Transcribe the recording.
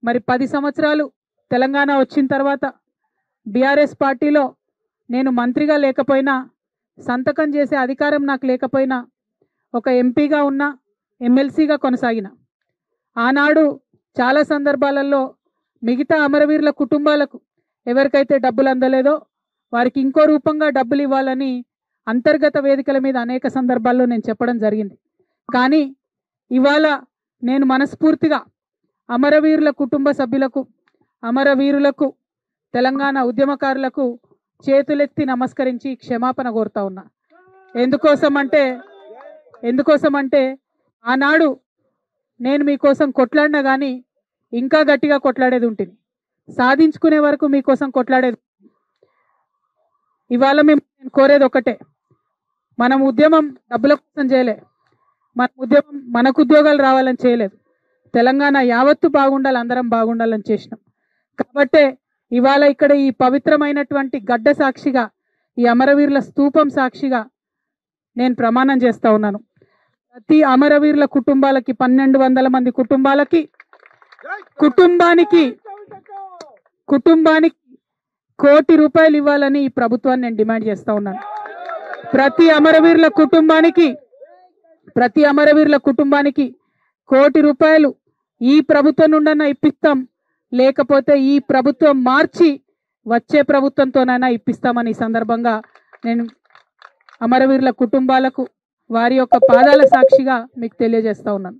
మరి 10 సంవత్సరాలు తెలంగాణ వచ్చిన తర్వాత బీఆర్ఎస్ పార్టీలో నేను మంత్రిగా లేకపోయినా, సంతకం చేసే అధికారం నాకు లేకపోయినా, ఒక ఎంపీగా ఉన్న, ఎమ్మెల్సీగా కొనసాగిన. ఆనాడు చాలా సందర్భాలలో మిగతా అమరవీరుల కుటుంబాలకు ఎవరికైతే డబ్బులు అందలేదో వారికి ఇంకో రూపంగా డబ్బులు ఇవ్వాలని అంతర్గత వేదికల మీద అనేక సందర్భాల్లో నేను చెప్పడం జరిగింది. కానీ ఇవాళ నేను మనస్ఫూర్తిగా అమరవీరుల కుటుంబ సభ్యులకు, అమరవీరులకు, తెలంగాణ ఉద్యమకారులకు చేతులెత్తి నమస్కరించి క్షమాపణ కోరుతా ఉన్నా. ఎందుకోసమంటే ఆనాడు నేను మీకోసం కొట్లాడినా కానీ ఇంకా గట్టిగా కొట్లాడేది ఉంటుంది, సాధించుకునే వరకు మీకోసం కొట్లాడేది. ఇవాళ మేము కోరేది ఒకటే, మనం ఉద్యమం డబ్బుల కోసం చేయలే, మన ఉద్యమం మనకు ఉద్యోగాలు రావాలని చేయలేదు, తెలంగాణ యావత్తు బాగుండాలి, అందరం బాగుండాలని చేసినాం. కాబట్టే ఇవాళ ఇక్కడ ఈ పవిత్రమైనటువంటి గడ్డ సాక్షిగా, ఈ అమరవీరుల స్తూపం సాక్షిగా నేను ప్రమాణం చేస్తా ఉన్నాను. ప్రతి అమరవీరుల కుటుంబాలకి 1200 మంది కుటుంబానికి ₹1 కోటి ఇవ్వాలని ఈ ప్రభుత్వాన్ని నేను డిమాండ్ చేస్తా ఉన్నాను. ప్రతి అమరవీరుల కుటుంబానికి ₹1 ఈ ప్రభుత్వం నుండన్నా ఇప్పిస్తాం, లేకపోతే ఈ ప్రభుత్వం మార్చి వచ్చే ప్రభుత్వంతోనైనా ఇప్పిస్తామని ఈ సందర్భంగా నేను అమరవీరుల కుటుంబాలకు వారి యొక్క పాదాల సాక్షిగా మీకు తెలియజేస్తా ఉన్నాను.